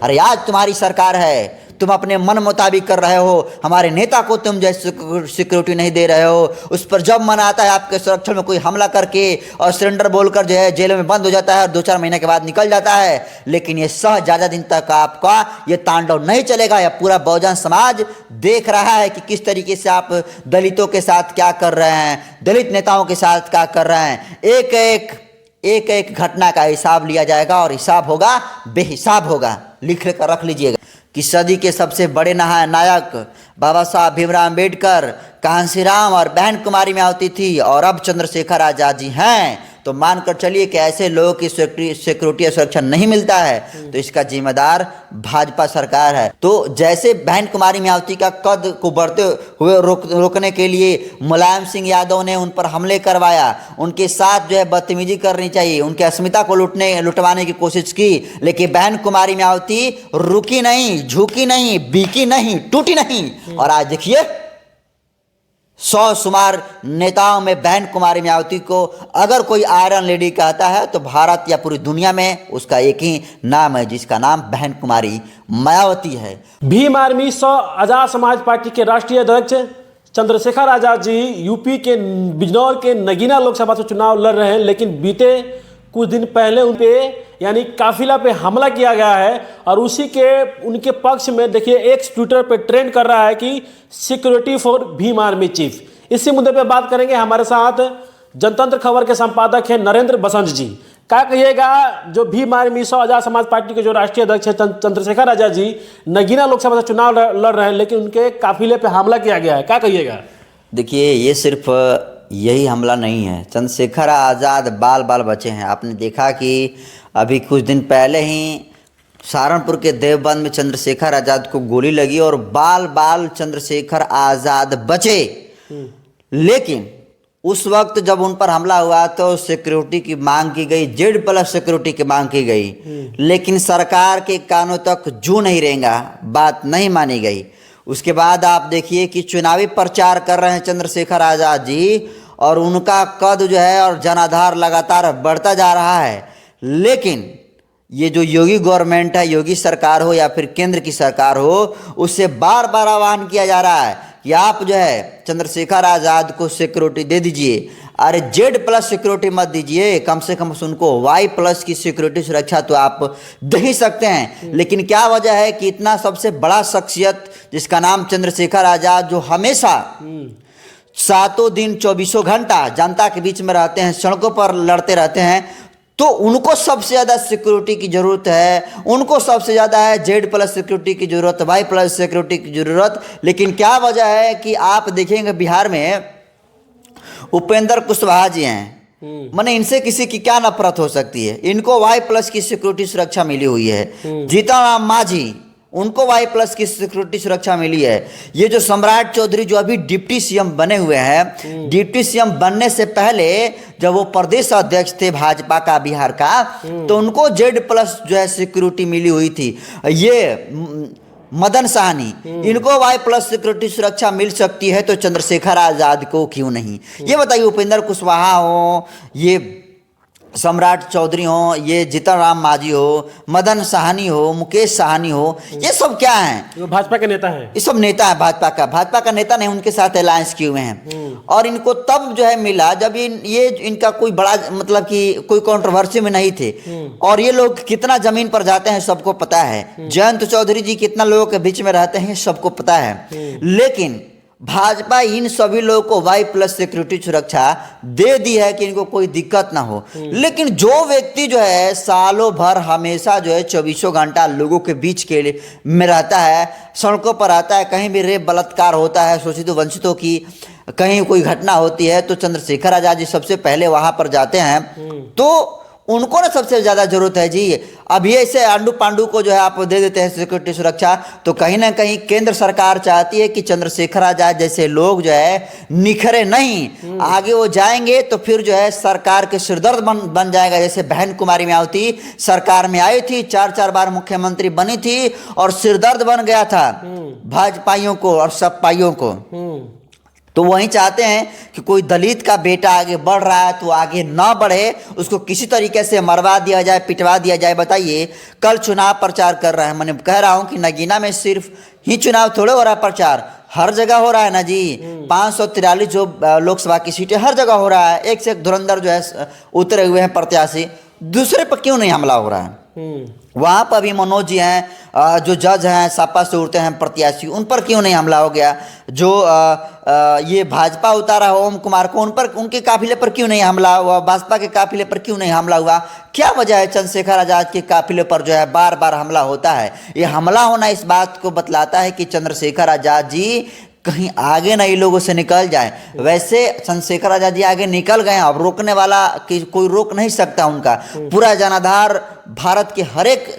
अरे आज तुम्हारी सरकार है, तुम अपने मन मुताबिक कर रहे हो, हमारे नेता को तुम जैसे सिक्योरिटी नहीं दे रहे हो, उस पर जब मन आता है आपके सुरक्षा में कोई हमला करके और सिलेंडर बोलकर जो है जेल में बंद हो जाता है और 2-4 महीने के बाद निकल जाता है। लेकिन ये ज़्यादा दिन तक आपका ये तांडव नहीं चलेगा। यह पूरा बहुजन समाज देख रहा है कि किस तरीके से आप दलितों के साथ क्या कर रहे हैं, दलित नेताओं के साथ क्या कर रहे हैं। एक एक घटना का हिसाब लिया जाएगा और हिसाब होगा बेहिसाब होगा। लिख कर रख लीजिएगा कि सदी के सबसे बड़े नायक बाबा साहब भीमराव अम्बेडकर, कांशीराम और बहन कुमारी मायावती थी और अब चंद्रशेखर आजाद जी हैं। तो मानकर चलिए कि ऐसे लोगों की सिक्योरिटी और सुरक्षा नहीं मिलता है तो इसका जिम्मेदार भाजपा सरकार है। तो जैसे बहन कुमारी मायावती का कद को बढ़ते हुए रोकने के लिए मुलायम सिंह यादव ने उन पर हमले करवाया, उनके साथ जो है बदतमीजी करनी चाहिए, उनके अस्मिता को लुटवाने की कोशिश की, लेकिन बहन कुमारी मायावती रुकी नहीं, झुकी नहीं, बीकी नहीं, टूटी नहीं। और आज देखिए 100 शुमार नेताओं में बहन कुमारी मायावती को अगर कोई आयरन लेडी कहता है तो भारत या पूरी दुनिया में उसका एक ही नाम है, जिसका नाम बहन कुमारी मायावती है। भीम आर्मी 100 आजाद समाज पार्टी के राष्ट्रीय अध्यक्ष चंद्रशेखर आजाद जी यूपी के बिजनौर के नगीना लोकसभा से चुनाव लड़ रहे हैं, लेकिन बीते कुछ दिन पहले उन पे यानी काफिला पे हमला किया गया है और उसी के उनके पक्ष में देखिए एक ट्विटर पे ट्रेंड कर रहा है कि security for Bhim army chief. इसी मुद्दे पे बात करेंगे। हमारे साथ जनतंत्र खबर के संपादक हैं नरेंद्र बसंत जी। क्या कहिएगा, जो भीम आर्मी 100 आजाद समाज पार्टी के जो राष्ट्रीय अध्यक्ष है चंद्रशेखर आजाद जी नगीना लोकसभा से चुनाव लड़ रहे हैं, लेकिन उनके काफिले पे हमला किया गया है, क्या कहिएगा? देखिए ये सिर्फ यही हमला नहीं है, चंद्रशेखर आज़ाद बाल बचे हैं। आपने देखा कि अभी कुछ दिन पहले ही सहारनपुर के देवबंद में चंद्रशेखर आज़ाद को गोली लगी और बाल चंद्रशेखर आज़ाद बचे। लेकिन उस वक्त जब उन पर हमला हुआ तो सिक्योरिटी की मांग की गई, Z+ सिक्योरिटी की मांग की गई, लेकिन सरकार के कानों तक जू नहीं रहेगा, बात नहीं मानी गई। उसके बाद आप देखिए कि चुनावी प्रचार कर रहे हैं चंद्रशेखर आज़ाद जी और उनका कद जो है और जनाधार लगातार बढ़ता जा रहा है। लेकिन ये जो योगी गवर्नमेंट है, योगी सरकार हो या फिर केंद्र की सरकार हो, उससे बार बार आह्वान किया जा रहा है कि आप जो है चंद्रशेखर आज़ाद को सिक्योरिटी दे दीजिए। अरे Z+ सिक्योरिटी मत दीजिए, कम से कम उनको Y+ की सिक्योरिटी सुरक्षा तो आप दे ही सकते हैं। लेकिन क्या वजह है कि इतना सबसे बड़ा शख्सियत जिसका नाम चंद्रशेखर आज़ाद, जो हमेशा 7 दिन 24 घंटा जनता के बीच में रहते हैं, सड़कों पर लड़ते रहते हैं, तो उनको सबसे ज़्यादा सिक्योरिटी की ज़रूरत है, उनको सबसे ज़्यादा है Z+ सिक्योरिटी की ज़रूरत, Y+ सिक्योरिटी की ज़रूरत। लेकिन क्या वजह है कि आप देखेंगे बिहार में उपेंद्र कुशवाहा जी हैं, माने इनसे किसी की क्या नफरत हो सकती है, इनको Y+ की सिक्योरिटी सुरक्षा मिली हुई है। जीतन राम मांझी, उनको Y+ की सिक्योरिटी सुरक्षा मिली है। ये जो सम्राट चौधरी जो अभी डिप्टी सीएम बने हुए हैं, डिप्टी सीएम बनने से पहले जब वो प्रदेश अध्यक्ष थे भाजपा का बिहार का, तो उनको Z+ जो है सिक्योरिटी मिली हुई थी। ये मदन साहनी, इनको Y+ सिक्योरिटी सुरक्षा मिल सकती है तो चंद्रशेखर आज़ाद को क्यों नहीं? ये बताइए, उपेंद्र कुशवाहा हो, ये सम्राट चौधरी हो, ये जीतन राम मांझी हो, मदन साहनी हो, मुकेश साहनी हो, ये सब क्या हैं? वो भाजपा के नेता हैं। ये सब नेता है भाजपा का नेता नहीं, उनके साथ अलायंस किए हुए हैं। और इनको तब जो है मिला जब ये इनका कोई बड़ा मतलब कि कोई कंट्रोवर्सी में नहीं थे। और ये लोग कितना जमीन पर जाते हैं सबको पता है, जयंत चौधरी जी कितना लोगों के बीच में रहते हैं सबको पता है। लेकिन भाजपा इन सभी लोगों को Y+ सिक्योरिटी सुरक्षा दे दी है कि इनको कोई दिक्कत ना हो। लेकिन जो व्यक्ति जो है सालों भर हमेशा जो है 24 घंटा लोगों के बीच के लिए में रहता है, सड़कों पर आता है, कहीं भी रेप बलात्कार होता है, शोषितों वंचितों की कहीं कोई घटना होती है तो चंद्रशेखर आज़ाद जी सबसे पहले वहां पर जाते हैं। तो उनको ना सबसे ज़्यादा जरूरत है जी। अब ये ऐसे आंडू पांडू को जो है आप दे देते हैं सिक्योरिटी सुरक्षा, तो कहीं ना कहीं केंद्र सरकार चाहती है कि चंद्रशेखर आज़ाद जैसे लोग जो है निखरे नहीं, आगे वो जाएंगे तो फिर जो है सरकार के सिरदर्द बन जाएगा। जैसे बहन कुमारी मायावती सरकार में आई थी, 4 बार मुख्यमंत्री बनी थी और सिरदर्द बन गया था भाजपाइयों को और सपपाइयों को। तो वही चाहते हैं कि कोई दलित का बेटा आगे बढ़ रहा है तो आगे ना बढ़े, उसको किसी तरीके से मरवा दिया जाए, पिटवा दिया जाए। बताइए, कल चुनाव प्रचार कर रहे हैं, मैंने कह रहा हूं कि नगीना में सिर्फ ही चुनाव थोड़े हो रहा है, प्रचार हर जगह हो रहा है ना जी। 543 जो लोकसभा की सीटें हर जगह हो रहा है। एक से एक धुरंधर जो है उतरे हुए हैं प्रत्याशी, दूसरे पर क्यों नहीं हमला हो रहा है? वहाँ पर भी मनोज जी हैं, जो जज हैं, सपा से उड़ते हैं प्रत्याशी, उन पर क्यों नहीं हमला हो गया? जो ये भाजपा उतारा है ओम कुमार को, उन पर, उनके काफिले पर क्यों नहीं हमला हुआ? भाजपा के काफिले पर क्यों नहीं हमला हुआ? क्या वजह है चंद्रशेखर आजाद के काफिले पर जो है बार बार हमला होता है? ये हमला होना इस बात को बतलाता है कि चंद्रशेखर आजाद जी कहीं आगे नए लोगों से निकल जाए। वैसे चंद्रशेखर आजाद जी आगे निकल गए हैं, अब रोकने वाला कोई रोक नहीं सकता उनका। पूरा जनाधार भारत के हर एक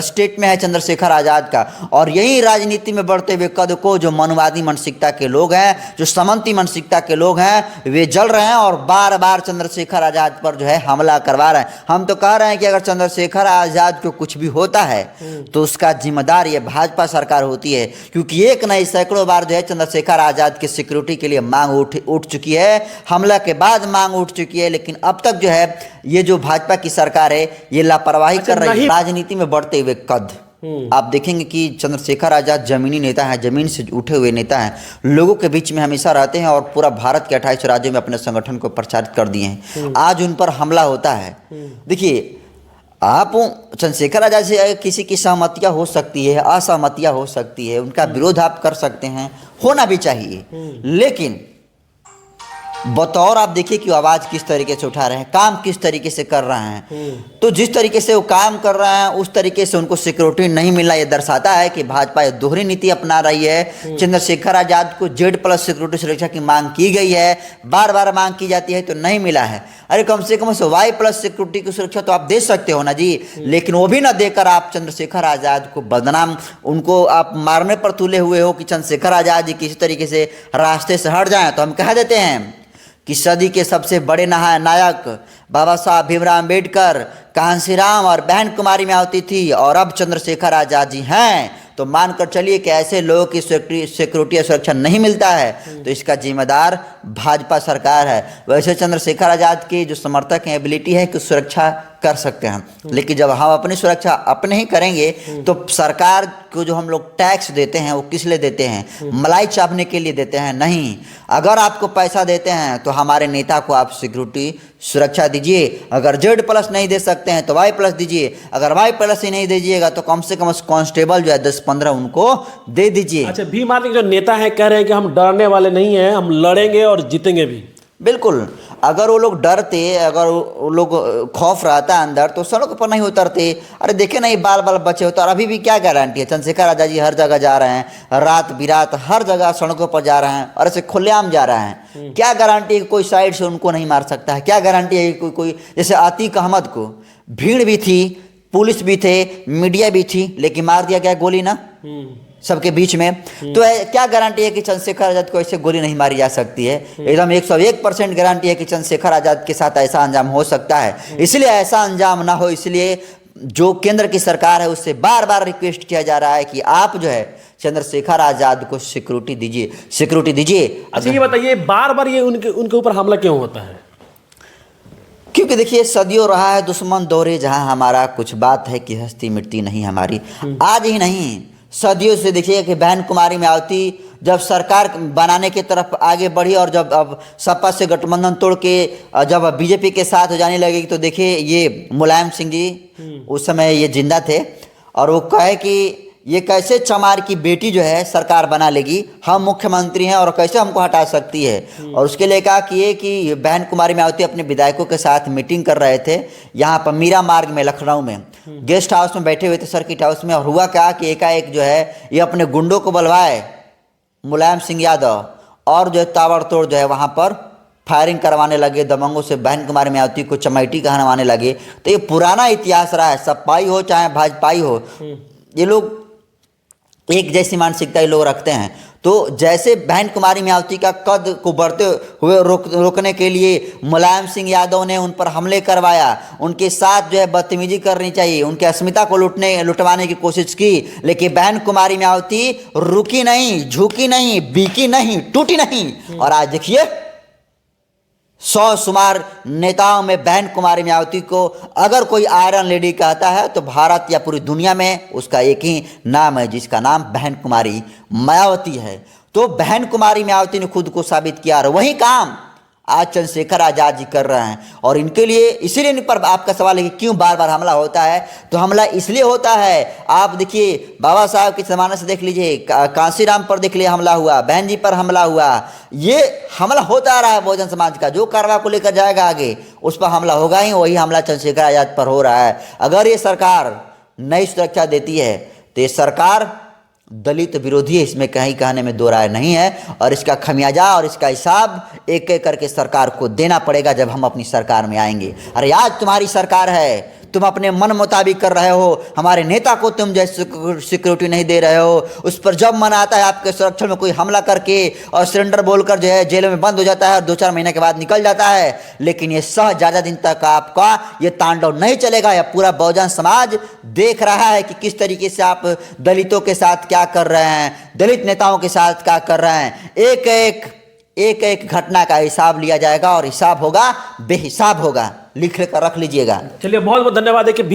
स्टेट में है चंद्रशेखर आजाद का, और यही राजनीति में बढ़ते हुए कद को जो मनवादी मानसिकता के लोग हैं, जो सामंती मानसिकता के लोग हैं, वे जल रहे हैं और बार बार चंद्रशेखर आजाद पर जो है हमला करवा रहे हैं। हम तो कह रहे हैं कि अगर चंद्रशेखर आजाद को कुछ भी होता है तो उसका जिम्मेदार ये भाजपा सरकार होती है, क्योंकि एक नहीं सैकड़ों बार जो है चंद्रशेखर आजाद की सिक्योरिटी के लिए मांग उठ चुकी है, हमला के बाद मांग उठ चुकी है, लेकिन अब तक जो है ये जो भाजपा की सरकार है ये लापरवाही कर रही है। राजनीति में बढ़ते हुए कद आप देखेंगे कि चंद्रशेखर आजाद जमीनी नेता है, जमीन से उठे हुए नेता हैं, लोगों के बीच में हमेशा रहते हैं और पूरा भारत के 28 राज्यों में अपने संगठन को प्रचारित कर दिए हैं। आज उन पर हमला होता है। देखिए, आप चंद्रशेखर आजाद से किसी की सहमतियां हो सकती है, असहमतियां हो सकती है, उनका विरोध आप कर सकते हैं, होना भी चाहिए, लेकिन बतौर आप देखिए कि आवाज़ किस तरीके से उठा रहे हैं, काम किस तरीके से कर रहे हैं। तो जिस तरीके से वो काम कर रहे हैं उस तरीके से उनको सिक्योरिटी नहीं मिला, ये दर्शाता है कि भाजपा ये दोहरी नीति अपना रही है। चंद्रशेखर आजाद को Z+ सिक्योरिटी सुरक्षा की मांग की गई है, बार बार मांग की जाती है तो नहीं मिला है। अरे कम से कम Y+ सिक्योरिटी की सुरक्षा तो आप दे सकते हो ना जी, लेकिन वो भी ना देकर आप चंद्रशेखर आजाद को बदनाम, उनको आप मारने पर तुले हुए हो कि चंद्रशेखर आजाद जी किसी तरीके से रास्ते से हट जाएं। तो हम कह देते हैं कि सदी के सबसे बड़े नायक बाबा साहब भीमराव अम्बेडकर, कांशीराम और बहन कुमारी मायावती थी, और अब चंद्रशेखर आजाद जी हैं, तो मानकर चलिए कि ऐसे लोगों की सिक्योरिटी और सुरक्षा नहीं मिलता है तो इसका जिम्मेदार भाजपा सरकार है। वैसे चंद्रशेखर आजाद की जो समर्थक हैं, एबिलिटी है कि सुरक्षा कर सकते हैं, लेकिन जब हम अपनी सुरक्षा अपने ही करेंगे तो सरकार को जो हम लोग टैक्स देते हैं वो किस लिए देते हैं? मलाई चापने के लिए देते हैं? नहीं। अगर आपको पैसा देते हैं तो हमारे नेता को आप सिक्योरिटी सुरक्षा दीजिए। अगर Z+ नहीं दे सकते हैं तो Y+ दीजिए। अगर Y+ ही नहीं दीजिएगा तो कम से कम कांस्टेबल जो है 10-15 उनको दे दीजिए। अच्छा, भीम आर्मी के जो नेता हैं कह रहे हैं कि हम डरने वाले नहीं हैं, हम लड़ेंगे और जीतेंगे भी। बिल्कुल, अगर वो लोग डरते, अगर वो लोग खौफ रहता है अंदर तो सड़क पर नहीं उतरते। अरे देखे नहीं, बाल बाल बचे होते। और अभी भी क्या गारंटी है? चंद्रशेखर आजाद जी हर जगह जा रहे हैं, रात बिरात हर जगह सड़कों पर जा रहे हैं और ऐसे खुलेआम जा रहे हैं। क्या गारंटी है कि कोई साइड से उनको नहीं मार सकता है? क्या गारंटी है कि कोई जैसे आतिक अहमद को भीड़ भी थी, पुलिस भी थे, मीडिया भी थी, लेकिन मार दिया गया गोली ना सबके बीच में। तो क्या गारंटी है कि चंद्रशेखर आजाद को ऐसे गोली नहीं मारी जा सकती है? एकदम 101% गारंटी है कि चंद्रशेखर आजाद के साथ ऐसा अंजाम हो सकता है। इसलिए ऐसा अंजाम ना हो, इसलिए जो केंद्र की सरकार है उससे बार बार रिक्वेस्ट किया जा रहा है कि आप जो है चंद्रशेखर आजाद को सिक्योरिटी दीजिए, सिक्योरिटी दीजिए। अच्छा, ये बताइए बार बार ये उनके ऊपर हमला क्यों होता है? क्योंकि देखिए, सदियों रहा है दुश्मन दौरे जहां हमारा, कुछ बात है कि हस्ती मिटती नहीं हमारी। आज ही नहीं, सदियों से देखिए कि बहन कुमारी मायावती जब सरकार बनाने की तरफ आगे बढ़ी और जब अब सपा से गठबंधन तोड़ के जब बीजेपी के साथ हो जाने लगी, तो देखिए ये मुलायम सिंह जी उस समय ये जिंदा थे और वो कहे कि ये कैसे चमार की बेटी जो है सरकार बना लेगी, हम मुख्यमंत्री हैं और कैसे हमको हटा सकती है। और उसके लिए कहा कि बहन कुमारी मायावती अपने विधायकों के साथ मीटिंग कर रहे थे यहाँ पर मीरा मार्ग में, लखनऊ में, गेस्ट हाउस में बैठे हुए थे, सर्किट हाउस में। और हुआ क्या कि एकाएक जो है ये अपने गुंडों को बुलवाए, मुलायम सिंह यादव, और जो है ताबड़तोड़ जो है वहाँ पर फायरिंग करवाने लगे दबंगों से, बहन कुमारी मायावती को चमैटी कहलवाने लगे। तो ये पुराना इतिहास रहा है, सपाई हो चाहे भाजपाई हो, ये लोग एक जैसी मानसिकता ये लोग रखते हैं। तो जैसे बहन कुमारी मायावती का कद को बढ़ते हुए रोकने के लिए मुलायम सिंह यादव ने उन पर हमले करवाया, उनके साथ जो है बदतमीजी करनी चाहिए, उनके अस्मिता को लुटवाने की कोशिश की, लेकिन बहन कुमारी मायावती रुकी नहीं, झुकी नहीं, बीकी नहीं, टूटी नहीं। और आज देखिए 100 शुमार नेताओं में बहन कुमारी मायावती को अगर कोई आयरन लेडी कहता है तो भारत या पूरी दुनिया में उसका एक ही नाम है, जिसका नाम बहन कुमारी मायावती है। तो बहन कुमारी मायावती ने खुद को साबित किया और वही काम आज चंद्रशेखर आजाद जी कर रहे हैं। और इनके लिए इसीलिए इन पर आपका सवाल है कि क्यों बार बार हमला होता है, तो हमला इसलिए होता है, आप देखिए बाबा साहब के ज़माने से देख लीजिए, कांसीराम पर देख लिए हमला हुआ, बहन जी पर हमला हुआ, ये हमला होता आ रहा है। बहुजन समाज का जो कार्रवाई को लेकर जाएगा आगे उस पर हमला होगा ही, वही हमला चंद्रशेखर आजाद पर हो रहा है। अगर ये सरकार नई सुरक्षा देती है तो ये सरकार दलित विरोधी है, इसमें कहीं कहने में दो राय नहीं है। और इसका खमियाजा और इसका हिसाब एक एक करके सरकार को देना पड़ेगा जब हम अपनी सरकार में आएंगे। अरे आज तुम्हारी सरकार है, तुम अपने मन मुताबिक कर रहे हो, हमारे नेता को तुम जैसे सिक्योरिटी नहीं दे रहे हो, उस पर जब मन आता है आपके संरक्षण में कोई हमला करके और सिलेंडर बोलकर जो है जेल में बंद हो जाता है और 2-4 महीने के बाद निकल जाता है। लेकिन ये ज़्यादा दिन तक आपका ये तांडव नहीं चलेगा। यह पूरा बहुजन समाज देख रहा है कि किस तरीके से आप दलितों के साथ क्या कर रहे हैं, दलित नेताओं के साथ क्या कर रहे हैं। एक एक घटना का हिसाब लिया जाएगा और हिसाब होगा, बेहिसाब होगा। लिख कर रख लीजिएगा। चलिए, बहुत बहुत धन्यवाद है कि